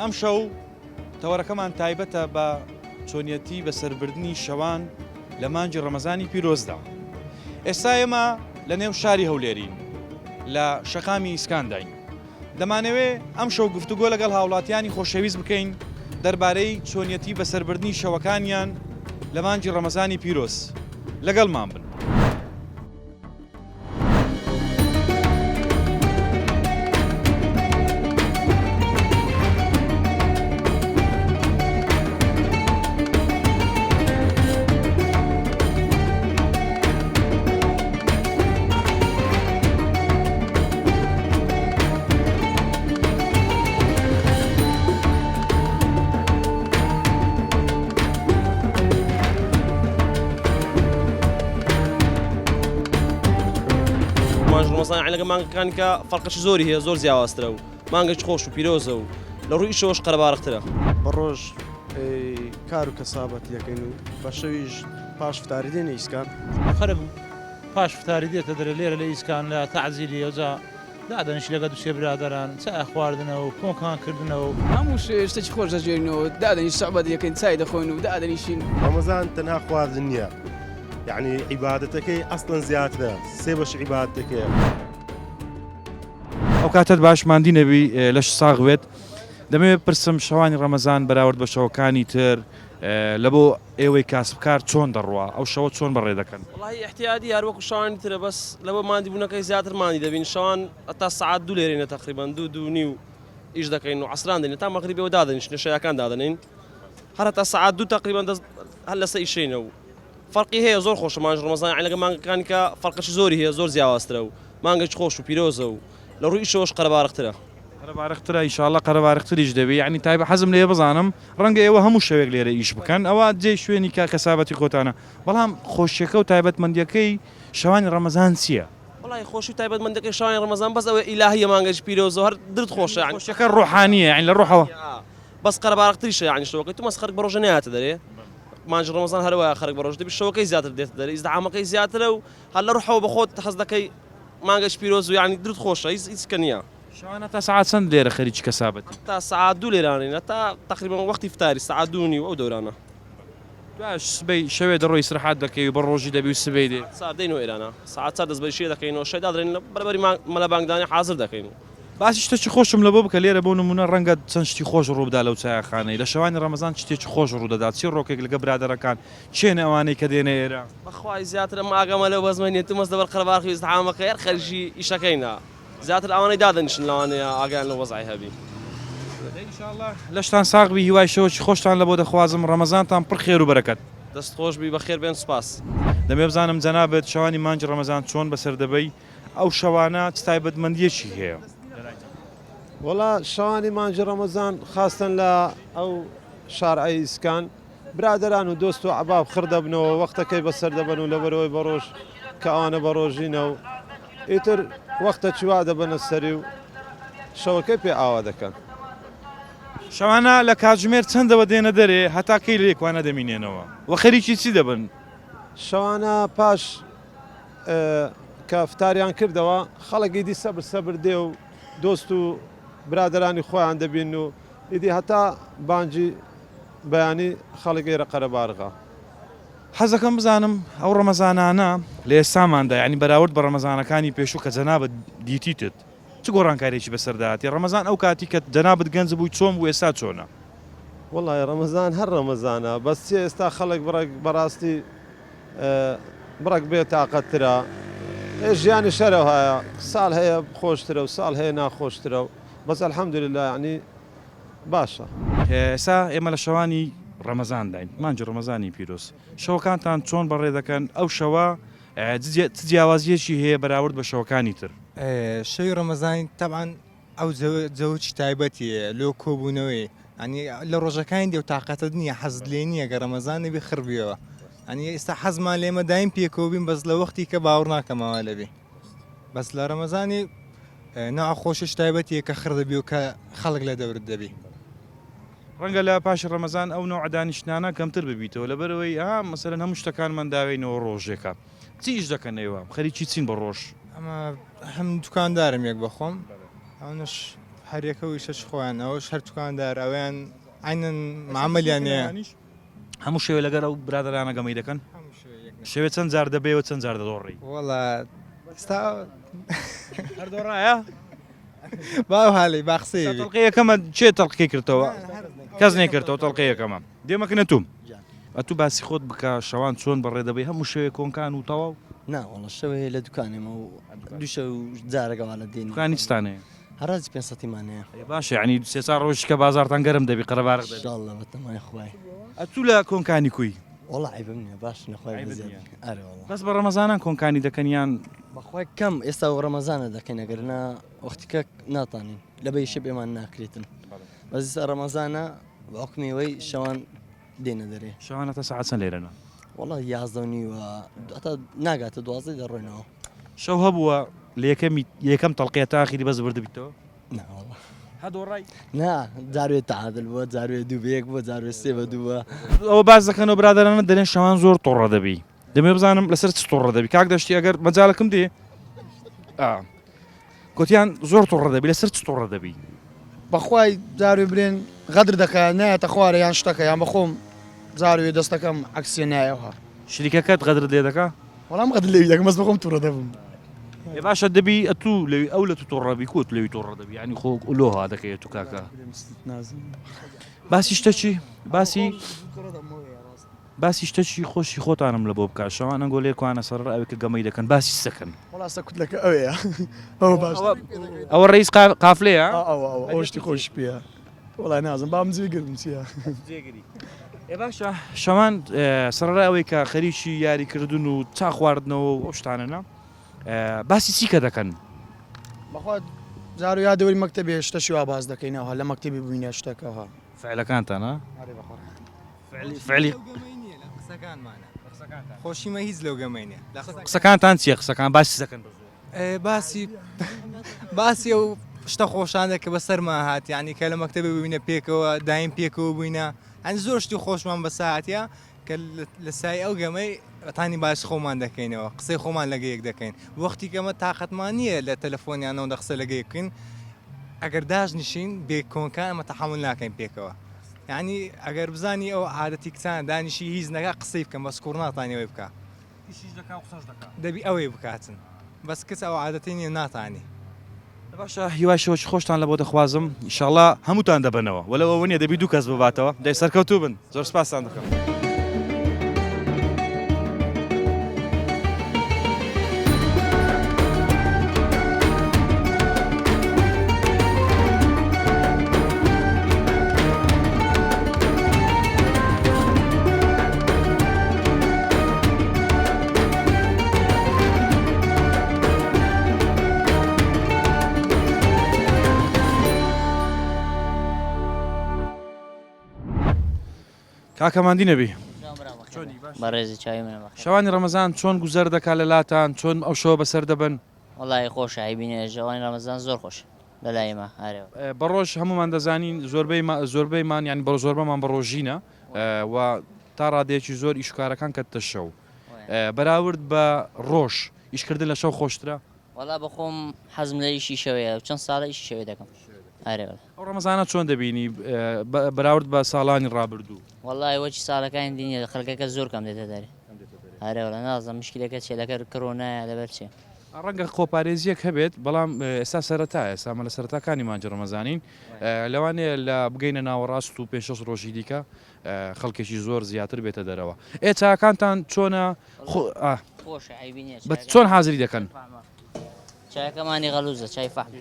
ئەم شەو تەوەرەکەمان تایبەتە بە چۆنیەتی بەسەربردنی شەوان لە مانگی ڕەمەزانی پیرۆزدا. ئێستا ئێمە لە نێو شاری هەولێرین لە شەقامی ئیسکانداین. دەمانەوێت ئەم شەو گفتوگۆ لەگەڵ هاوڵاتیانی خۆشەویست بکەین دەربارەی چۆنیەتی بەسەربردنی شەوەکانیان لە مانگی ڕەمەزانی پیرۆز. لەگەڵمان بن. ڕەمەزان عینەکە مانگەکانی کە فەرقەشی زۆری هەیە، زۆر جیاوازترە و مانگەی خۆش و پیرۆزە و لە ڕووی ئیشەوەش قەرەبارەخترە. بە ڕۆژ کار و کەسابەت یەکەین و بە شەویش پاش فتاری دێنە ئیسکان خەرم پاش فتاری دێتە دەرە لێرە لە ئیسکان لە تەعزیلی ئەوجا دادەنیش لەگە دووسێ برادەران چای خواردنەوە و کۆنکانکردنەوە هەموو شتێکی خۆش دەژێنەوە، دادەنیش سەعبەت یەکەین چای دەخۆین و دادەنیشین. ڕەمەزان تەنها خواردن نییە، یعنی عیبادەتەکەی ئەسڵەن زیاترە، سێ بەش عیبادەتەکەیە. ئەو کاتت باشماندی نەبی لەش ساغوێت دەمەوێت پرسم شەوانی ڕەمەزان بەراورد بە شەوەکانی تر لە بۆ ئێوەی کاسبکار چۆن دەڕوا، ئەو شەوە چۆن بەڕێ دەکەن؟ وڵی احتیادی هەروەکو شەوانی ترە، بەس لەوە ماندی بوونەکەی زیاتر مانی دەبین. شەوان تا سعات دوو لێرێنە تقریبان دوو نیو ئیش دەکەین و عەسران دێنێت تا مەغریبەوە دادەنیشنە شەیەکان دادەنین هەر تا سعات دوو تقریبان هەر لەسەر ئیشینە و فەرقی هەیە زۆر خۆشە مانگی ڕەمەزان عینەکە مانگەکانی کە فەرقەشی زۆری هەیە، زۆر جیاوازترە و مانگەی خۆش و پیرۆزە و لە ڕووی ئیشەوەش قەرەبارەخترە. قەرەبارەخترە ئینشاڵڵا قەرەبارەختریش دەبێ، یعنی تایبە حەزم لێ بزانم ڕەنگە ئێوە هەموو شەوێک لێرە ئیش بکەن، ئەوە جێ شوێنی کا کەسابەتی خۆتانە، بەڵام خۆشیەکە و تایبەتمەندیەکەی شەوانی ڕەمەزان چییە؟ وڵی خۆشی تایبەتمەندەکەی شەوانی ڕەمەزان بەس ئەوە ئیلاهیە مانگەی پیرۆزە هەر درت خۆشە، یعنی خۆشیەکە ڕوحانیە، یعنی لە ڕوحەوە بەس قەرەبارەختریشە، یعنی شەوەکەی تو مەس خەرک بە ڕۆژە نایاتە دەرێ. مانگی ڕەمەزان هەروەیە خەرک بە ڕۆژ دەبی شەوەکەی زیاتر دێتە دەرێ، ئیزدحامەکەی زیاترە و هەر لە ڕوحەوە بەخۆت حەز دەکەی مانگەی پیرۆز و یعنی درت خۆشە، هیچ نییە. شەوانە تا سعات چەند لێرە خەریکی کەسابەتی؟ تا سعات دوو لێرانین، تا تقریبا وەختی فتاری سعات دوو نیو ئەو دەورانە. باش سبەی شەوێ دەڕۆی سرحات دەکەی و بە ڕۆژی دەبی و سبەی دێ ساردەینەوە ئێرانە سعات چار دەست بەشێ دەکەینەوە شەیدا دەڕێن بەرەبەری مەلە بانگدانی حاضر دەکەین. باسی شتێکی خۆشم لە بۆ بکە لێرە بۆ نمونە ڕەنگە چەند شتی خۆش ڕووبدا لەو چایەخانەی لە شەوانی ڕەمەزان شتێکی خۆش ڕوودەدات، چی ڕۆکێک لەگە برادەرەکان چێنە ئەوانەی کە دێنە ئێرە؟ بەخوای زیاتر ئاگەمە لەو بەزمێنێت مەس دەبەر قەرەبارەخی ئیزدحامەکە هەر خەرجی ئیشەکەینە زیاتر ئەوانەی دادەنیشن لەوانەیە ئاگیان لە وەزعی هەبی. ئینشاءڵڵا لەشتان ساغبی هیوای شەوەکی خۆشتان لە بۆ دەخوازم، ڕەمەزانتان پڕ خێر و بەرەکەت. دەست خۆش بی بەخێر بێن، سوپاس. دەمێ بزانم جەنابەت شەوانی مانگی ڕەمەزان چۆن بەسەر دەبەی، ئەو شەوانە چ تایبەتمەندیەکی هەیە؟ وەڵا شەوانی مانگی ڕەمەزان خاستن لە ئەو شارعەی ئیسکان برادەران و دۆست و عەباب خڕ دەبنەوە، وەختەکەی بەسەر دەبن و لەبەرەوەی بە ڕۆژ کە ئەوانە بە ڕۆژینە و ئیتر وەختە چوا دەبنە سەری و شەوەکەی پێ ئاوا دەکەن. شەوانە لە کاتژمێر چەندەوە دێنە دەرێ هەتا کەی لە یەکوانە دەمینێنەوە و خەریکی چی دەبن؟ شەوانە پاش کە فتاریان کردەوە خەڵکی دی سەبر دێ و دۆست و برادەرانی خۆیان دەبین و ئیدی هەتا بانجی بەیانی خەڵک ئێرە قەرەبارغا. حەزەکەم بزانم ئەو ڕەمەزانانە لە ئێستاماندا، یعنی بەراورد بە ڕەمەزانەکانی پێشوو کە جەنابەت دیتیتت چ گۆڕانکاریی بەسەرداهاتی؟ ڕەمەزان ئەو کاتی کە جەنابەت گەنج بووی چۆن بوو، ئێستا چۆنە؟ وڵای ڕەمەزان هەر ڕەمەزانە، بەس چێ ئێستا خەڵک بەڕاستی بڕێک بێ تااقەتترە، ژیانی شەرەوە هەیە، ساڵ هەیە خۆشترە و ساڵ هەیە ناخۆشترە و بەس ئەلحەمدولله یعنی باشە. ئێستا ئێمە لە شەوانی ڕەمەزان داین، مانگی ڕەمەزانی پیرۆز، شەوەکانتان چۆن بەڕێ دەکەن؟ ئەو شەوە جیاوازیەکی هەیە بەراورد بە شەوەکانی تر؟ شەوی ڕەمەزانی تەبعاً ئەو جەوکی تایبەتیە لۆ کۆبوونەوەی، ئەنی لە ڕۆژەکانی دێ و تااقەتت نییە، حەزت لێ نییە گە ڕەمەزانی بێ خڕبیەوە، ئەنی ئێستا حەزمان لێمە دایم پێکەوە بین بەس لە وەختی کە باوەڕ ناکەمەوە لەبێ، بەس لە ڕەمەزانی ناخۆشش تایبەتیە کە خڕ دەبی و کە خەڵک لە دەورت دەبی. ڕەنگە لە پاش ڕەمەزان ئەو نوع دانیشتانە کەمتر ببیتەوە لەبەرەوەی مەسەلەن هەموو شتەکانمان داوێنەوە ڕۆژێکە. چیش دەکەنەوە؟ خەریکی چین بە ڕۆژ؟ ئەمە هەم دوکاندارم یەک بەخۆم، ئەوش هەرێکە و شەش خۆیان ئەوش هەر توکاندار ئەویان عینەن معاملیان نیە هەموو شێوە لەگەر ئەو برادرانە گەمەی دەکەن شەوێت چەند جار دەبێەوە چەند جار دەدۆڕی وەڵا ئستا هەر دۆڕایە باو هاڵی باخسی تەڵقەیەکەمە چێ تەڵقی کردەوە کەس نێکردەوە تەڵقەیەکەمە دێمەکەنە توم ئەتوو باسی خۆت بکە شەوان چۆن بەڕێ دەبێ هەموو شوێ کۆنکان و تەواو ناوەڵە شەوەیە لە دوکانێمە و دووشە و جارەگەوا لە دێن دوکانی چستانەیە هەرازی 500مانەیە باش ینی سێ ڕۆژکە بازارتان گەرم دەبی قەرەبارق دەبێت شڵە بەتەمای خوای ئەتوو لە کۆنکانی کوی وڵە عیبم نییە باش نەخوای ئەرەوەڵ بەس بە ڕەمەزانان کۆنکانی دەکەنیان بەخوای کەم ئێستا و ڕەمەزانە دەکەین ئەگەرنا وەختیکە ناتانین لە بەی شە بێمان ناکرێتن بەزیسا ڕەمەزانە بەحکمیەوەی شەوان دێنە دەرێ شەوانە تا سەعات چەند لێرەنە وڵە 11 ئەتا ناگاتە 12 دەڕۆینەوە شەو هەبووە لە یەکەم تەڵقەیە تاخیری بەس بردبیتەوە ناوەڵە هەدۆڕای نا جاروێت تعادل بووە جاروێت دوو بەیەک بووە جاروێت سێ بە دووە ئەوە باز دەکەنەوە برادرانە دەرێن شەوان زۆر تۆڕە دەبی دەمێ بزانم لەسەر چ تۆڕە دەبی کاک دەشتی ئەگەر مەجاالەکەم دێ گوتیان زۆر تۆڕە دەبی لەسەر چ تۆڕە دەبی بەخوای جاروێ برێن غەدر دەکات نایەتە خوارە یان شتەکە یان بەخۆم جاروێ دەستەکەم عکسێ نایەوە شریکەکەت غەدر لێ دەکا وەڵام غەدر لێوی دەکەم بەس بەخۆم تووڕە دەبم ێ باشە دەبی ئەتوو لەوی ئەو لە تو تۆڕەبی کۆت لەوی تۆڕە دەبی ینی خۆ لۆها دەکەیت تو کاکە باسی شتەچی باسی شتەچی خۆشی خۆتانم لە بۆ بکە شەوان ئەنگۆ لێکوانە سەر ئەوێکە گەمەی دەکەن باسی سەکەن وڵاستە کوتلەکە ئەوەیە ئەوە باش ئەوە ڕئیس قافلەیە ئەوشتی خۆش پێە وڵای نازم بام جێگرم چییە ێ باشە شەوان سەرڕای ئەوەی کە خەریکی یاریکردن و چا خواردنەوە و ئەو شتانەنا باسی چیکە دەکەن بەخوا جارو یادەوەری مەکتەبێ شتەشی وا باز دەکەینەوە لە مەکتەبی ببینە شتەکەەوە فعلەکانتانە فعلی خۆشیمە هیچ لەو گەمەینێ قسەکانتان چیە قسەکان باسی دەکەن باسی ئەو شتە خۆشانە کە بەسەرما هات ینی کە لە مەکتەبێ ببینە پێکەوە دایم پێکەوە بووینە ئەنی زۆر شتی خۆشمان بە ساعتە کە لە سای ئەو گەمەی ئەتانی باش خۆمان دەکەینەوە قسەی خۆمان لەگەیەک دەکەین وەختی کەمە تااقەتمان نییە لە تەلەفۆنیانەوە قسە لەگەیەکەین ئەگەر داژنیشین بێ کۆنکان ئەمە تەحمل ناکەین پێکەوە ینی ئەگەر بزانی ئەو عادەتی کچان دانیشی هیچ نەگا قسەی بکەم بەس کوڕ ناتانیەوەی بکە دەبی ئەوەی بکاتن بەس کەس ئەو عادەتی نیە ناتانی باشە هیوای شەوەی خۆشتان لە بۆ دەخوازم ئینشاڵڵا هەمووتان دەبنەوە وەلەوە نیە دەبی دوو کەس بباتەوە دەی سەرکەوتوو بن زۆر سپاسان دەکەم. کاکەماندی نەبی بەڕێزی چاوی منە شەوانی ڕەمەزان چۆن گوزەر دەکات لە لاتان چۆن ئەو شەوە بەسەر دەبن وڵی خۆش عیبینە ژەوانی ڕەمەزان زۆر خۆش لە لایمە هەرێەوە بەڕۆژ هەمومان دەزانین زۆربەیمان یان زۆربەمان بە ڕۆژینە و تا ڕادەیەکی زۆر ئیشکارەکان کەتە شەو بەراورد بە ڕۆژ ئیشکردن لە شەو خۆشترە وڵا بەخۆم حەزم لە ئیشی شەوەیە چەند ساڵە ئیشی شەوێ دەکەم ئەو ڕەمەزانە چۆن دەبینی بەراورد بە ساڵانی ڕابردوو وڵی وەچی ساڵەکانی دینیە خەڵکەکە زۆر کەم دێتە دەری هەرێوە نازم مشکلەکە چێلەکە کڕۆنایە لەبەر چێ ڕەنگە خۆپارێزیەک هەبێت بەڵام ئێستا سەرەتا ئێسامە لە سەرتاکانی مانجی ڕەمەزانین لەوانەیە لە بگەینە ناوەڕاست و 5 ڕۆژی دیکە خەڵکێکی زۆر زیاتر بێتە دەرەوە چاکانتان چۆنە چۆن حازری دەکەن چایەکەمانی غەلووزە چای فەحم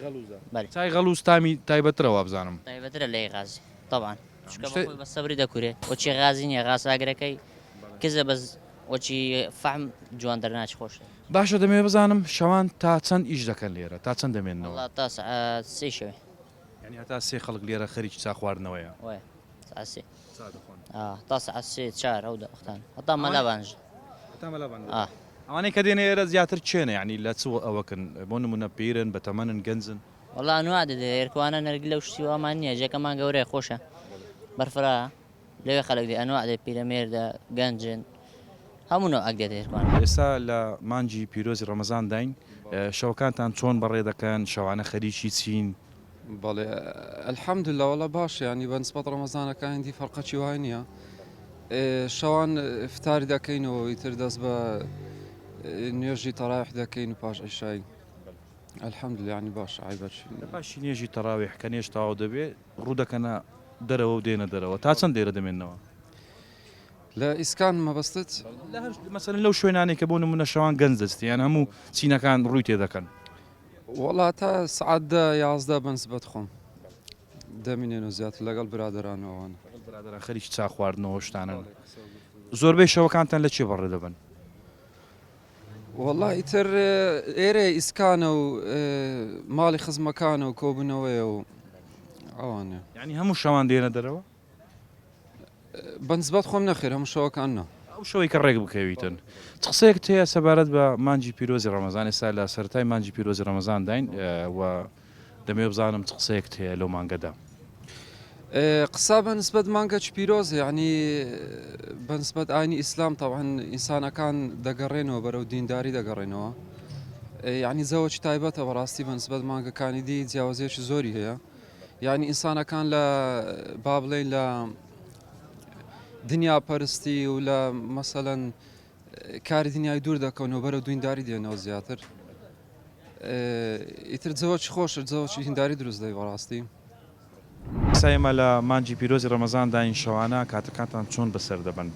چای غەلووز تامی تایبەترەوە بزانم تایبەترە لەی غازی طبعا بە سەبری دەکورێت وەچی غازی نییە غاساگرەکەی کزە بەس وەچی فەحم جوان دەرناچ خۆش باشە دەمێ بزانم شەوان تا چەند ئیش دەکەن لێرە تا چەند دەمێنەوە تا سێ شەوێ ینی هەتا سێ خەڵک لێرە خەریکی چا خواردنەوەیە تا سعات سێ چار ئەو وەختان هەتا مەلابانژ ئەوانەی کە دێنە ئێرە زیاتر چێنە ینی لە چ ئەوەکن بۆ نمونە پیرن بە تەمەنن گەنجن وڵا نووا دەدێ هێرکوانە نەرگی لەو شتی وامان نییە ژەکەمان گەورەیە خۆشە بەرفرا لەوێ خەڵک دێ ئەنوا دێ پیرەمێردە گەنجن هەموو ئەک دێت هێرکوان ئێستا لە مانجی پیرۆزی ڕەمەزان داین شەوەکانتان چۆن بەڕێ دەکەن شەوانە خەریکی چین بەڵێ ئەلحەمدوللا وەڵا باش ینی بەنسبەت ڕەمەزانەکە هەندی فەرقەکی وای نییە شەوان فتاری دەکەینەوە ئیتر دەست بە نوێژی تەراویح دەکەین و پاش عیشای ئەلحەمدوللا ینی باش عیبەت پاشی نوێژی تەراویح کە نوێژ تەواو دەبێت ڕوو دەکەنە دەرەوە و دێنە دەرەوە تا چەند دێرە دەمێنەوە لە ئیسکان مەبەستت مەسەرەن لەو شوێنانێک کە بۆ نمونە شەوان گەنج دەستیان هەموو چینەکان ڕووی تێدەکەن وەڵا تا سعات 11 بەنسبەت خۆم دەمینێنەوە زیاتر لەگەڵ برادرانەوەوان برادران خەریکی چا خواردنەوە شتانن زۆربەی شەوەکانتان لە چێ بەڕێ دەبن وەڵا ئیتر ئێرە ئیسکانە و ماڵی خزمەکانە و کۆبوونەوەیە و ئەوانە ینی هەموو شەوان دێنە دەرەوە بەنسبەت خۆم نەخێر هەموو شەوەکانە ئەو شەوەی کە ڕێک بکەویتن قسەیەک هەیە سەبارەت بە مانجی پیرۆزی ڕەمەزان ئێستا لە سەرەتای مانجی پیرۆزی ڕەمەزان داین و دەمێ بزانم چ قسەیەک هەیە لەو مانگەدا قسا بەنسبەت مانگە چ پیرۆز یعنی بەنسبەت ئاینی ئیسلام تاوان ئینسانەکان دەگەڕێنەوە بەرەو دینداری دەگەڕێنەوە یعنی زەوەی تایبەتە بەڕاستی بەنسبەت مانگەکانی دی جیاوازێکی زۆری هەیە یعنی ئینسانەکان لە با بڵێن لە دنیا پەرستی و لە مەسەلەن کاری دنیای دوور دەکەونەوە بەرەو دینداری دێنەوە زیاتر ئیتر جەوەی خۆشە جەوەی دینداری دروست دەی بەڕاستی سایمە لە مانجی پیرۆزی ڕەمەزان داین شەوانە کاتەکانتان چۆن بەسەر دەبن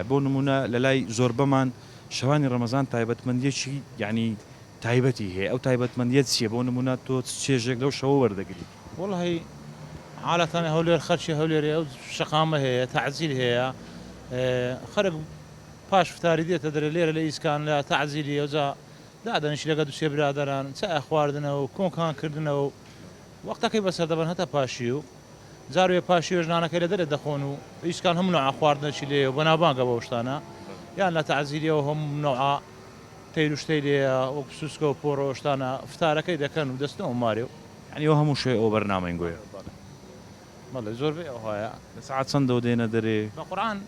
بۆ نمونە لە لای زۆربەمان شەوانی ڕەمەزان تایبەتمەندیەکی یعنی تایبەتی هەیە ئەو تایبەتمەندیت چیە بۆ نمونە تۆ چێژێک لەو شەوە وەردەگری والله عادة هولير خرشي هولير أو شقامة هي تعزيل هي خرج باش فتاري دي تدري ليرة ليس كان لا تعزيلية وزا لا ده نشيل قدو سيب برادران سأخواردنا وكون كان كردنا وقتها كي بس هذا هتا باشيو زارو باشيو جنانا كي لدر دخونو إيش كان هم نوع أخواردنا شيلي وبنابان قبوشتانا يعني لا تعزيلية وهم نوع تيلوش تيلية وكسوسكو بوروشتانا فتارة كي كانوا دستنو ماريو يعني هەموو شێ ئەو بەرنامەین گوێ والله زۆر بێ ئەوهایە لە سعات چەندەوە دێنە دەرێ بەقورآن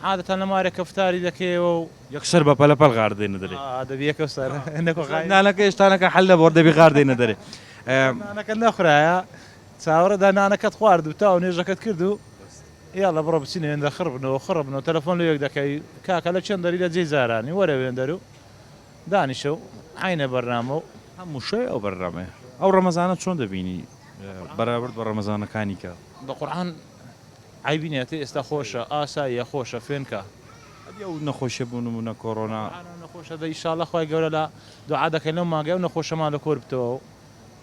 عادەتەن لە مارێک کەفتاری دەکەیەوە و یەکسەر بە پەلە پەل غار دێنە دەرێ دەبی یەکە سەر نانەکە هێشتانەکە حەل لە بۆر دەبی غار دێنە دەرێ نانەکە نەخورایە چاوەڕەدا نانەکەت خوارد و تا و نێژەکەت کرد و یاڵە بڕۆ بچینە وێندە خڕبنەوە تەلەفۆن لە یەک دەکەی کاکە لە چەند دەری لە جێی زارانی وەرە وێندەر و دانیشە و عینە بەرنامە و هەموو شوێ ئەو بەرنامەیە ئەو ڕەمەزانە چۆن دەبینی بەرابرد بە ڕەمەزانەکانی کە بەقورآن عیبینێتی ئێستا خۆشە ئاساییە خۆشە فێنکە ئەو نەخۆشیە بوون نمونە کۆڕۆنا نەخۆشە دە ئیشاڵە خۆی گەورە لە دوعا دەکەین لەو ماگەی و نەخۆشەمان لە کۆر بتەوە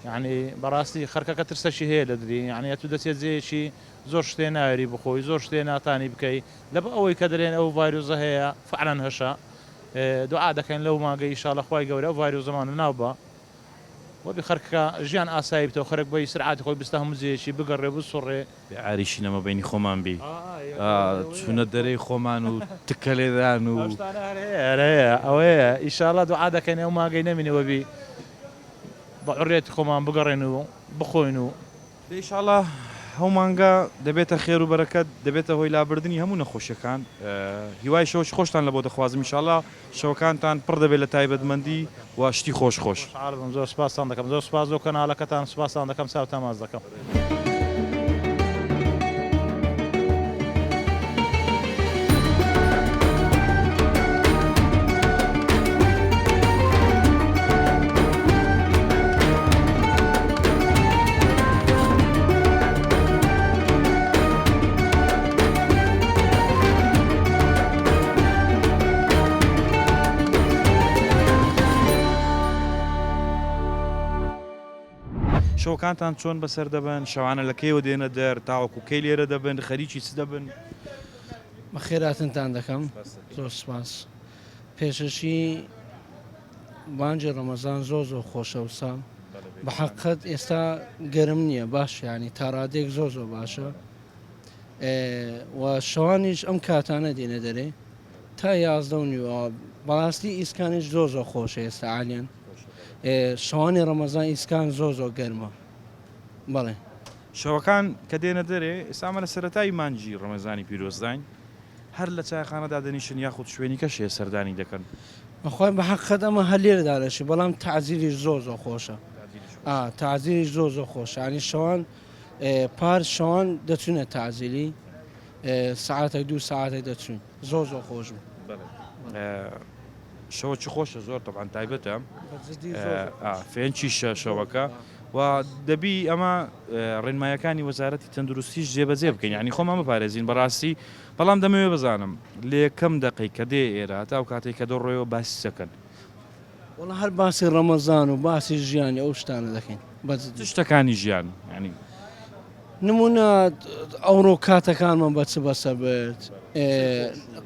یعنی بەڕاستی خەرکەکە ترسەشی هەیە لە دری یعنی تو دەچێت جێیەکی زۆر شتێ ناوێری بخۆی زۆر شتێ ناتانی بکەی لە بە ئەوەی کە دەرێن ئەو ڤایرۆزە هەیە فعلەن هەشە دوعا دەکەین لەو ماگەی ئیشاڵە خۆی گەورە ئەو ڤایرۆزەمان ناو بە وەبی خەرکە ژیان ئاسایی بتەوە خەرک بەی سرعاتی خۆی بستە هەموو جێیەکی بگەڕێ بسوڕێ عریشی نەمە بینی خۆمان بی چونە دەرەی خۆمان و تکە لێدان و ئەوەیە ئیشاڵە دوعا دەکەین ئەو ماگەی نەمینەوە بی بە عڕێتی خۆمان بگەڕێن و بخۆین و ئیشاڵە هەو مانگە دەبێتە خێر و بەرەکەت دەبێتە هۆی لابردننی هەموو نەخۆشیەکان هیوای شەوەش خۆشتان لە بۆ دەخوازم ئیشاڵە شەوەکانتان پڕ دەبێت لە تایبەتمەندی و شتی خۆش زۆر سپاسان دەکەم زۆر سپاس و کەناڵەکەتان سپاسان دەکەم چاو تەماس دەکەم. شەوەکانتان چۆن بەسەر دەبن شەوانە لە کەیەوە دێنە دەر تاوەکو کەی لێرە دەبن خەریکی چ دەبن بە خێراتتان دەکەم زۆر سپاس پێشەشی بانجی ڕەمەزان زۆر خۆشە وسا بە حەقیقەت ئێستا گەرم نییە باش ینی تاڕادێک زۆر باشە و شەوانیش ئەم کاتانە دێنە دەرێ تا 11 بەڕاستی ئیسکانیش زۆر خۆشە ئێستا عالیان شەوانی ڕەمەزان ئیسکان زۆر گەرمە بەڵێ شەوەکان کە دێنە دەرێ ئێستامە لە سەرەتای مانجی ڕەمەزانی پیرۆزداین هەر لە چایخانەدا دەنیشن یاخود شوێنی کەشێ سەردانی دەکەن بەخوای بە حەقیقەت ئەمە هەر لێرەدارەشی بەڵام تعزیریش زۆر خۆشە تعزیلی زۆ خۆشانی شەوان پار شەوان دەچونە تعزیلی ساعتێک 2 ساعتێک دەچون زۆ خۆش بوو. شەوە چی خۆشە زۆر طبعاً تایبەتە فێنچیشە شەوەکە و دەبی ئەمە ڕێنمایەکانی وەزارەتی تەندروستیش جێبەجێ بکەین ینی خۆمان بپارێزین بەڕاستی بەڵام دەمەوێت بزانم لێ کەم دقی کە دێ ئێرە تا و کاتێک کە دەڕۆیەوە باسی سەکەن وڵ هەر باسی ڕەمەزان و باسی ژیانی ئەو شتانە دەکەین شتەکانی ژیان ینی نمونە ئەوڕۆ کاتەکانمان بەچ بەسەر بێت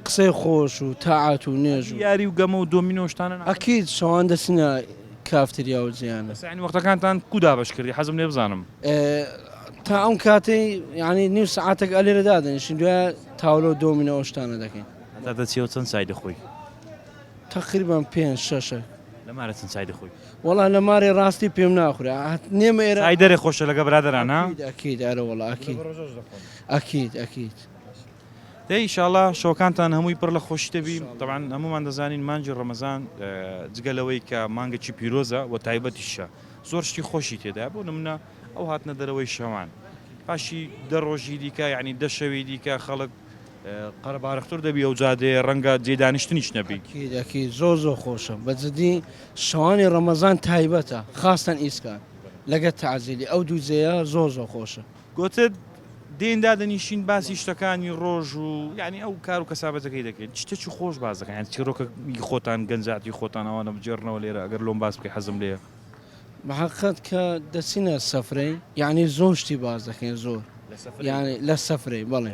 قسەی خۆش و تاعات و نێژ و یاری و گەمە و دۆمینۆ شتانە ئەکید شەوان دەچنە کافتریا و جیانە سانی وەختەکانتان کودا بەش کردی حەزم لێ بزانم تا ئەم کاتی ینی نیو سعاتێک ئەلێرە دادەنیشین دوای تاولە و دۆمینەوە شتانە دەکەین تا دەچێەوە چەند سای دەخۆی تقریبان 5-6 لەمارە چەند سای دەخۆی وەڵا لە مارێ ڕاستی پێم ناخورێ نێمە ئێرە سای دەرێ خۆشە لەگە برادران ئەکید ئەرە وڵا ئەکید دەی ئینشاڵڵا شەوەکانتان هەمووی پڕ لە خۆشی دەبی طبعاً هەمومان دەزانین مانگی ڕەمەزان جگەلەوەی کە مانگەکی پیرۆزە و تایبەتیشە زۆر شتی خۆشی تێدا بۆ نمونە ئەو هاتنە دەرەوەی شەوان پاشی دەڕۆژی دیکە یعنی دەشەوی دیکە خەڵک قەرەبارەختر دەبی ئەو جادێ ڕەنگە جێدانیشتنیش نەبی دەکی زۆ خۆشە بەجددی شەوانی ڕەمەزان تایبەتە خاستان ئیسکان لەگە تعزیلی ئەو دووجەیە زۆ خۆشە گوتت دێندا دەنیشین باسی شتەکانی ڕۆژ و ینی ئەو کار و کەسابەتەکەی دەکەین چتێکی خۆش باز دەکەن یان چیرۆکە خۆتان گەنجاتی خۆتان ئەوانە بجێڕنەوە لێرە ئەگەر لۆم باس بکەی حەزم لێە بەحقیقەت کە دەچینە سەفرەی یعنی زۆر شتی باز دەکەین زۆر یعنی لە سەفرەی بەڵێ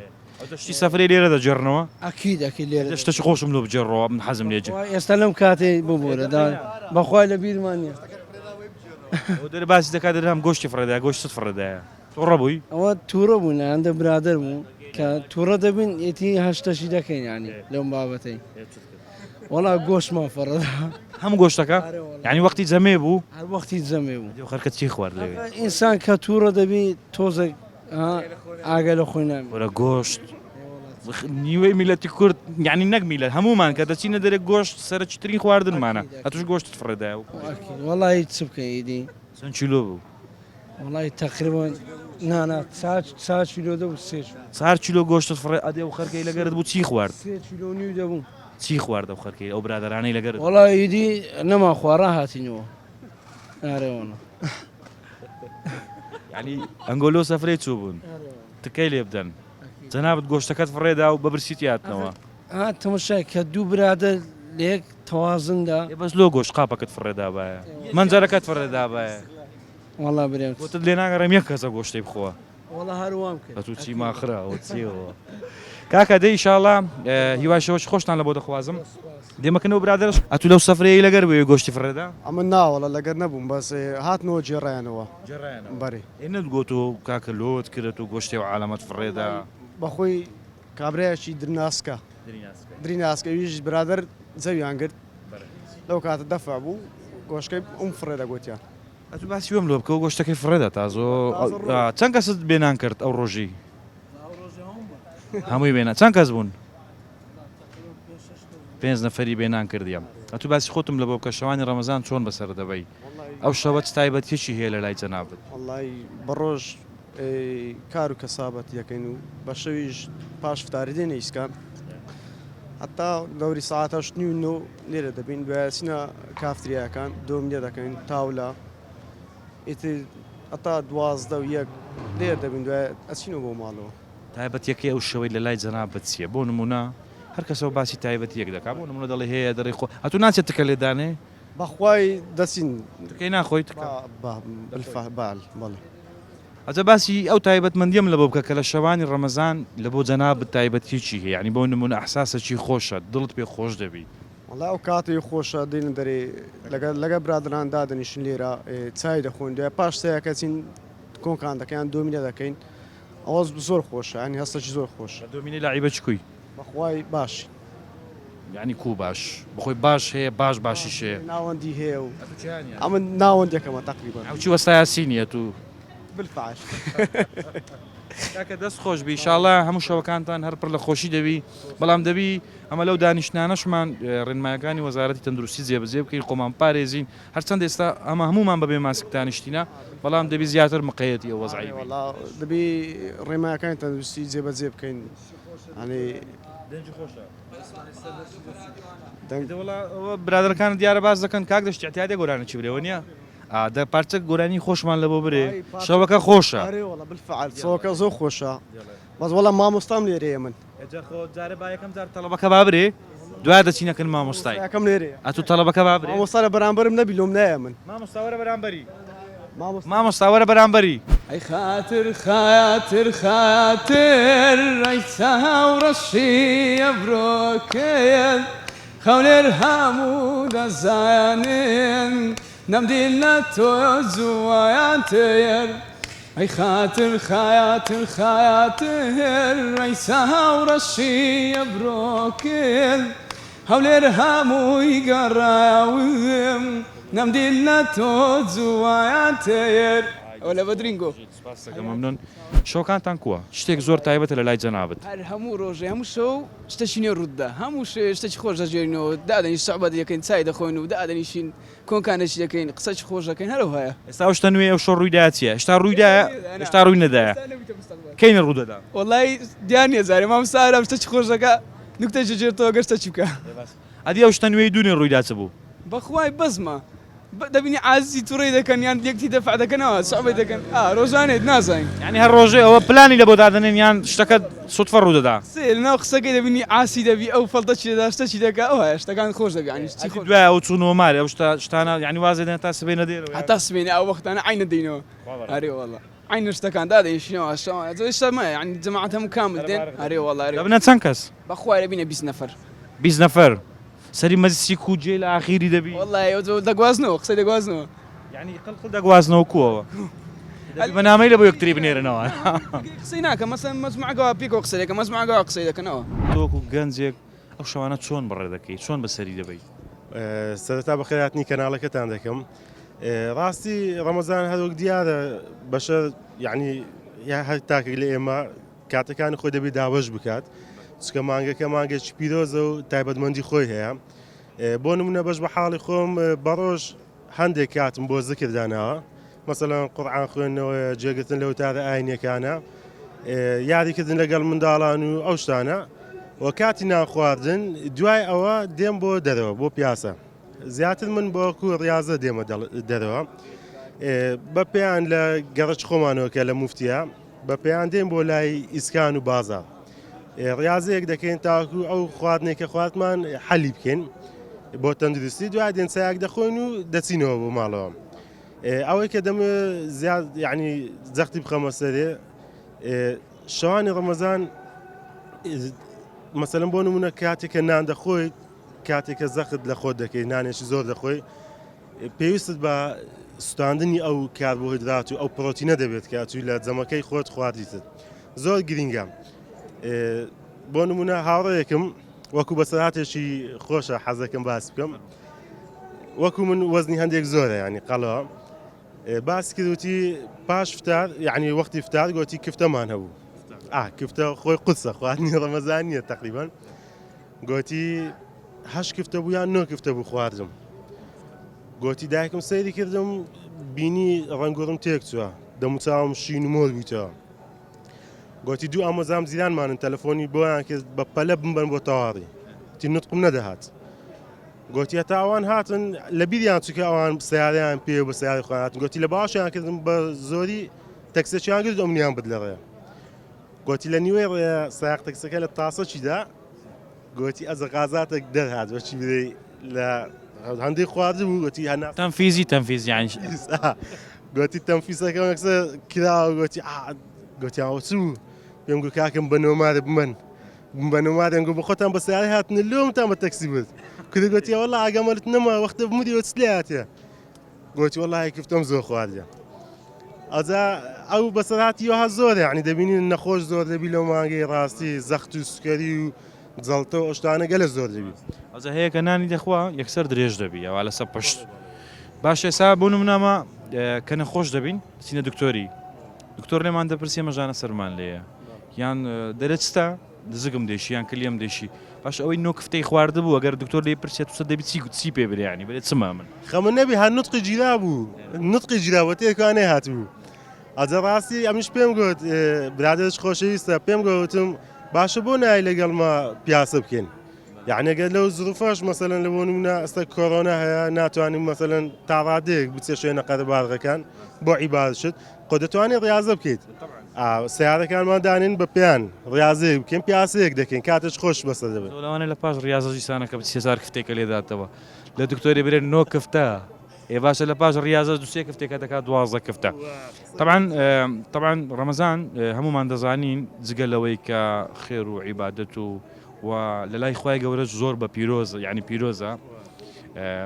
شتی سەفرەی لێرە دەجێڕنەوە ئەکید لێرە شتێکی خۆشم لۆ بجێڕەوە من حەزم لێجێ ئێستا لەم کاتێ ببوورەدا بەخوای لە بیرمان نیە دەرە باسی دەکات دەرام گۆشتی فڕێدای گۆشتت فڕێدایە تۆ ڕەبووی ئەوە تووڕە بوون هەندە برادر بوو کە تووڕە دەبین ئێتی هەشتەشی دەکەین ینی لەم بابەتەی وەڵا گۆشتمان فڕەدا هەموو گۆشتەکە ینی وەختی جەمێ بوو هەر وەختی جەمێ بوو خەرکە چی خوارد لێ ئینسان کە تووڕە دەبی تۆزێک ئاگە لە خۆی نامی وەرە گۆشت نیوەی میلەتی کورد یعنی نەک میلەت هەمومان کە دەچینە دەرێک گۆشت سەرچترین خواردنمانە ئەتوش گۆشتت فڕێدایە وەڵی چ بکەیدی چەند چیلۆ بوو وڵی تقریبان نانا 4 کیلۆ دەبوو 4 کیلۆ گۆشتت فڕێ ئەدێ و خەرکەی لەگەرت بوو چی خوارد 3 کیلۆ نیو دەبوو چی خواردە و خەرکەی ئەو برادرانەی لەگەرت وەڵی ئیدی نەما خوارا هاتینەوە ئارێوەنە ینی ئەنگۆلۆ سەفرەی چوو بوون تکەی لێ بدەن جەنابەت گۆشتەکەت فڕێدا و بە برسی هاتنەوە تەماشای کە دوو برادر لێک تەوازندا بەس لۆ گۆشت قاپەکەت فڕێدا باە منجەرەکەت فڕێدا باە وەڵا برێم وتت لێ ناگەڕێم یەک کەسە گۆشتەی بخۆوە وەڵا هەروام بە تو چی ماخراوە چیەوە کاکە دەی ئینشاڵڵا هیواشەوەش خۆشتان لە بۆ دەخوازم دێمەکەنەوە برادرش ئەتو لەو سەفرەیە لەگەر بێ گۆشتی فڕێدا ئەمە ناوەڵە لەگەر نەبووم بەس هاتنەوە جێڕیانەوە بەری ئێنت گۆت و کاکە لۆت کرێت و گۆشتی و عالەمەت فڕێدا بەخۆی کابراایشی درناسکە دریناسکەویش برادر زەویان کرد لەو کاتە دەفا بوو گۆشتەکەی ئەم فڕێدا گوتیان ئەتو باسی وەم لۆ بکەوە گۆشتەکەی فڕێدا تازۆ چەند کەست بێنان کرد ئەو ڕۆژی هەمووی بێنە چەند کەس بوون 5 نەفەری بێنان کردیم ئەتو باسی خۆتم لە بۆ کە شەوانی ڕەمەزان چۆن بەسەر دەبەی ئەو شەوە تایبەتێکی هەیە لە لای جەنابەت وەڵی بەڕۆژ کار و کەسابەت یەکەین و بە شەویش پاش فتاری دێنە ئیسکان حتا دەوری ساعتە 9 لێرە دەبین دوایسینە کافتریاکان دۆمینە دەکەین تاولە ئیتر ئەتا 12 و 1 لێر دەبین دوای ئەچینەوە بۆ ماڵەوە تایبەتیەکەی ئەو شەوەی لە لای جەنابەت چییە بۆ نمونە هەر کەسەوە باسی تایبەتی یەک دەکات بۆ نمونە دەڵێ هەیە دەڕێ خۆ ئەتو ناچێت تکە لێدانێ بەخوای دەچین تکەی ناخۆی بەڵێ ئەجە باسی ئەو تایبەتمەندیم لە بۆ بکە کە لە شەوانی ڕەمەزان لە بۆ جەنابەت تایبەتیی هەیە ینی بۆ نمونە ئەحساسەکی خۆشە دڵت پێ خۆش دەبی وەڵا ئەو کاتی خۆشە دێنە دەرێ لەگە برادران دادەنیشن لێرە چای دەخۆین دوای پاش سەیەکە چین کۆنکان دەکەیان دۆمینە دەکەین ئەوەز زۆر خۆشە ینی هەستەی زۆر خۆش دۆمینی لاعیبە چکوی بەخوای باش ینی کو باش بخۆی باش هەیە باشیش هەیە ناوەندی هەیە و ئەمە ناوەندێکەکەمە تقریبا ئەو چی وەستایاسی نیە تو بالفعل کاکە دەست خۆش بی ئینشاڵڵا هەموو شەوەکانتان هەر پڕ لە خۆشی دەبی بەڵام دەبی ئەمە لەو دانیشتانەشمان ڕێنمایەکانی وەزارەتی تەندروستی جێبەجێ بکەین خۆمان پارێزین هەرچەند ئێستا ئەمە هەمومان بەبێ ماسک دانیشتینە بەڵام دەبی زیاتر مقەیەتی ئەو وەزعی دەبی ڕێمایەکانی تەندروستی جێبەجێ بکەین ئەنی برادەکان دیارە باز دەکەن کاک دەشت احتیاطی گۆرانە چی برێەوە نییە دە پارچە گۆرانی خۆشمان لە بۆ برێ شەوەکە خۆشە بالفعل سەوەکە زۆر خۆشە بەس وەڵام مامۆستام لێرەیە من جارە با یەکەم جار تەڵەبەکە با برێ دوای دەچینەکەن مامۆستای یەکەم لێرەیە ئەتو تەڵەبەکە با برێ مامۆستا لە بەرامبەرم نەبی لۆم نایە من مامۆستاوەرە بەرامبەری مامۆستاوەرە بەرامبەری ئەی خاتر خاتر خاتر ئەی چاوڕەشی ئەبرۆکەیە خەولێر هەموو دەزانن نەمدیل لە تۆ جوایان تێر ئەی خاتر خاتر خاتر ئەی چاوڕەشی ئەبرۆکەیە هەولێر هەمووی گەڕاوم نەمدیل لە تۆ جوایان تێر ئەو لە بەدرینگۆ مەمنون شەوەکانتان کووە شتێک زۆر تایبەتە لە لای جەنابەت هەر هەموو ڕۆژێ هەموو شەو شتێکی نوێ ڕوودا هەموو شتێکی خۆش دەژێرینەوە دادەنی سەعبەت دەکەین چای دەخۆین و دادەنیشین کۆنکانێکی دەکەین قسەی خۆش دەکەین هەرەوە هەیە ئێستا شتە نوێ ئەو شۆ ڕوویدا چیە هێشتا ڕوویدایە هێشتا ڕووی نەدایە کەینە ڕوودەدا وەڵای دیار نییە زارێ مام سارم شتێکی خۆش دەکە نوکتەی جێرتەوە گەشتە چی بکە ئەدی ئەو شتە نوێی دوونێ ڕوویدا چ بوو بەخوای بەزمە دەبینی عازی تووڕێ دەکەن یان یەکتی دەفع دەکەنەوە سەعبەت دەکەن ڕۆژانێت نازانین ینی هەر ڕۆژێ ئەوە پلانی لە بۆ دادنێن یان شتەکە سوتفە ڕوودەدا سێ لەناو قسەکەی دەبینی ئاسی دەبی ئەو فەڵتە چی دەدا شتەی دەکە ئەو هەیە شتەکان خۆش دەگەنی دوای ئەو چوونەوە مارێ ئەو شتانە ینی وازێ دێن تا سبەی نەدێرەوە هەتا سبێنێ ئەو وەختانە عینە دەینەوە هەرێ وەڵا عینە شتەکان دادەیشینەوە شتەمە ینی جەماعەت هەموو کامل دێن هەرێ وەڵا دەبنە چەند کەس بەخوای دەبینە 20 نەفەر 20 نەفەر سەری مەجلیسی کوجێ لە ئاخیری دەبی وەڵای دەگوازنەوە قسەی دەگوازنەوە ینی قڵقڵ دەگوازنەوە کووەوە بەنامەی لە بۆ یەکتری بنێرنەوە قسەی ناکە مەسەن مەزمعگەوە پێکەوە قسە دەکەم مەزمعگەوە قسەی دەکەنەوە تۆکو گەنجێک ئەو شەوانە چۆن بڕێ دەکەی چۆن بەسەری دەبەی سەرەتا بەخێراتنی کەناڵەکەتان دەکەم ڕاستی ڕەمەزان هەروەک دیارە بەشە یعنی هەر تاکە لە ئێمە کاتەکانی خۆی دەبێت داوەش بکات چکە مانگەکە مانگێکی پیرۆزە و تایبەتمەندی خۆی هەیە بۆ نمونە بەش بە حاڵی خۆم بەڕۆژ هەندێک کاتم بۆ زکردانەوە مەسەلەن قورئان خوێندنەوە جێگرتن لە وتارە ئاینیەکانە یاریکردن لەگەڵ منداڵان و ئەو شتانە و کاتی نان خواردن دوای ئەوە دێم بۆ دەرەوە بۆ پیاسە زیاتر من بۆکو ڕاضە دێمە دەرەوە بە پێیان لە گەڕچ خۆمانەوە کە لە موفتیە بە پێیان دێم بۆ لای ئیسکان و بازار ڕاضەیەک دەکەین تاکو ئەو خواردنێکە خواردمان حەلی بکەین بۆ تەندروستی دوای دێن سایاک دەخۆین و دەچینەوە بۆ ماڵەوە ئەوەی کە دەمە زیاد یعنی جەختی بخەمە سەرێ شەوانی ڕەمەزان مەسەلەن بۆ نمونە کاتێککە نان دەخۆیت کاتێککە زەخت لە خۆت دەکەیت نانێکی زۆر دەخۆی پێویستت بە سوتاندنی ئەو کاربۆهیدرات و ئەو پرۆتینە دەبێت کە توی لە جەمەکەی خۆت خواردیتت زۆر گرینگە بۆ نمونە هاوڕەیەکم وەکو بەسەراتێکی خۆشە حەزەکەم باس بکەم وەکو من وەزنی هەندێک زۆرە ینی قەڵەوە باس کردوتی پاش فتار یعنی وەختی فتار گوتی کفتەمان هەبوو کفتە خۆی قوتسە خواردنی ڕەمەزان نییە تقریبا گوتی هەشت کفتە بوو یان 9 کفتە بوو خواردم گوتی دایکم سەیری کردم بینی ڕەنگۆڕم تێک چووە دەموچاوم شین و مۆل بوویتەوە گوتی دوو ئامۆزام زیرانمانن تەلەفۆنی بۆیان کرد بە پەلە بمبەن بۆ تەواڕی تی نوتقم نەدەهات گوتی هەتا ئەوان هاتن لە بیریان چکە ئەوان سیارەیان پێ بە سیاری خۆیان هاتن گوتی لە باشیان کردم بە زۆری تەکسێکیان کرد ئەمنیان بد لە ڕێ گوتی لە نیوەی ڕێ سایق تەکسەکە لە تاسە چیدا گوتی ئەزە غازاتێک دەرهات بەچی بدەی لە هەندێک خواردن بوو گوتی هەنا تەنفیز یعنی گوتی تەنفیسەکە نەکسە کراوە گوتی گوتی ئەوە چ بوو پێم گو کاکەم بە نۆمارە بمەن بە نۆمارێن گو بە خۆتان بە سیارە هاتنە لۆمتان بە تەکسی بێت کورد گوتی وەڵا ئاگەمەلت نەما وەختە بمودیوە چ لێ هاتێ گوتی وەڵای کفتم زۆر خواردە ئەجا ئەو بەسەراتی وها زۆرە یعنی دەبینین نەخۆش زۆر دەبی لەو مانگەی ڕاستی زەخت و سوکەری و جەڵتە و ئەشتانە گەلە زۆر دەبی ئەجا هەیە کە نانی دەخوا یەکسەر درێژ دەبی ئەوە لەسەر پشت باش ئێستا بۆ نمونەمە کە نەخۆش دەبین چینە دکتۆری دکتۆر لێمان دەپرسێ مەژانە سەرمان لێیە یان دەرەچتە دزگم دێشی یان کلیم دێشی باش ئەوەی نۆ کفتەی خواردە بوو ئەگەر دکتۆر لێ پرسێت وسە دەبی چی پێ برێنی بێت چما من خەمە نەبی هەر نوتقی گیرا بوو نوتقی گیراوەتێکوانێ هاتبوو ئەجە ڕاستی ئەمیش پێم گوت برادرش خۆشەویستە پێم گوتم باشە بۆ نای لەگەڵمە پیاسە بکەین یعنی ئەگەر لەو زروفاش مەسەلەن لە بۆ نمونە ئەستا کۆڕۆنا هەیە ناتوانین مەسەلەن تا ڕادەیەک بچێ شوێنە قەرەباغەکان بۆ عیبادشت خۆ دەتوانێت ڕاضە بکەیت سیارەکانمان دانین بە پێیان ڕاضەیەک بکەین پیاسەیەک دەکەین کاتش خۆش بەسە دەبێت لەوانێ لە پاش ڕاضەژی سانەکە بچێزار کفتێکە لێداتەوە لە دکتۆری برێن نۆ کفتە ێ باشە لە پاش ڕاضە دوسێ کفتێکە دەکات 12 کفتە طبعا ڕەمەزان هەمومان دەزانین جگە لەوەی کە خێر و عیبادەت و لە لای خۆی گەورە زۆر بە پیرۆز یعنی پیرۆزە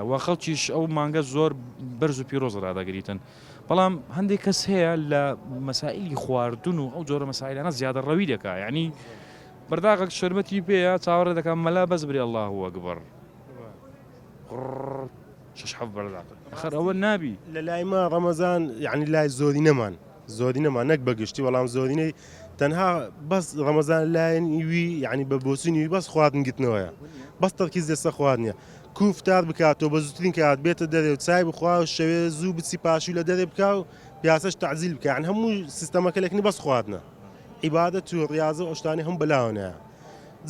و خەڵکیش ئەو مانگە زۆر بەرز و پیرۆز ڕداگریتن بەڵام هەندێک کەس هەیە لە مەسائلی خواردن و ئەو جۆرە مەسائلانە زیادە ڕەوی دەکا یعنی بەرداغک شربەتی پێەیە چاوەڕێ دەکەم مەلا بەس بری الله وەکبەر شش حەف بەرداغ ئەخەر ئەوە نابی لە لای ما ڕەمەزان یعنی لای زۆری نەمان نەک بەگشتی وەڵام زۆرینەی تەنها بەس ڕەمەزان لایەن وی یعنی بە بۆچینی بەس خواردن گرتنەوەیە بەس تەرکیز لەسەر خواردنیە کوفتار بکاتەوە بە زووترین کات بێتە دەرێ و چای بخوا و شەوێ زوو بچی پاشوی لە دەرێ بکا و پیاسەش تعزیل بکە یعنی هەموو سیستەمەکە لەکنی بەس خواردنە عیبادەت و ڕیاضە و ئەو هەم بەلاوەنەیە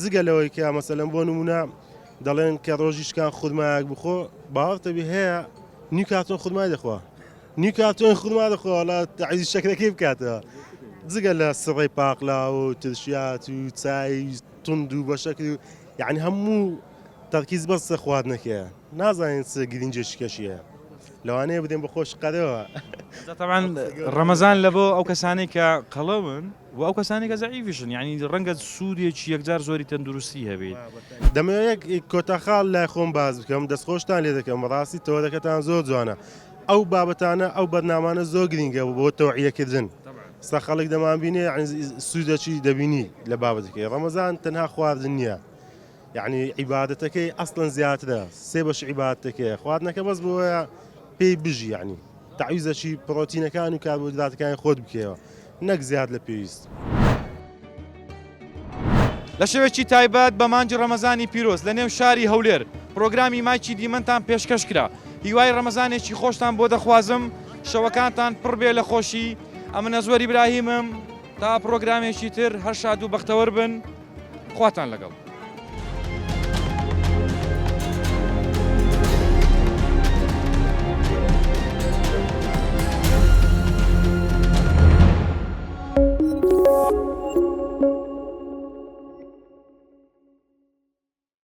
جگە لەوەی کە مەسەلەن بۆ نمونە دەڵێن کە ڕۆژیشکان خودمایەک بخۆ باوەڕتەبی هەیە نی کارتۆن خودمای دەخوا نی کارتۆن خودما دەخوا لە تعزیل شەکرەکەی بکاتەوە جگە لە سڕی پاقلا و ترشیات و چای تند و بە شەکل و یعنی هەموو تەرکیز بەسە خواردنەکەیە نازانین چ گرنجێکی کەشیە لەوانەیە بدەین بە خۆش قەرەوە طبعا ڕەمەزان لە بۆ ئەو کەسانی کە قەڵەون و ئەو کەسانی کە زەعیفیشن یعنی ڕەنگە سوودێکی یەکجار زۆری تەندروستی هەبێت دەمەوێت کۆتەخاڵ لای خۆم باز بکەم دەستخۆشتان لێ دەکەم ڕاستی تەوەرەکەتان زۆر جوانە ئەو بابەتانە ئەو بەرنامانە زۆر گرینگە بۆ تەوعیەکردن سە خەڵک دەمانبینێ سوودەکی دەبینی لە بابەتەکەی ڕەمەزان تەنها خواردن نییە یعنی عیبادەتەکەی ئەسڵەن زیاترە سێ بەش عیبادەتەکەیە خواردنەکە بەس بۆیە پێی بژی یعنی تعویزەکی پرۆتینەکان و کاربۆهیدراتەکانی خۆت بکەوە نەک زیاد لە پێویست لە شەوێکی تایبەت بە مانجی ڕەمەزانی پیرۆز لە نێو شاری هەولێر پرۆگرامی مایکی دیمەنتان پێشکەش کرا هیوای ڕەمەزانێکی خۆشتان بۆ دەخوازم شەوەکانتان پڕ بێ لە خۆشی ئەمنە زۆر ئیبراهیمم تا پرۆگرامێکی تر هەر شاد و بەختەوەر بن خواتان لەگەڵ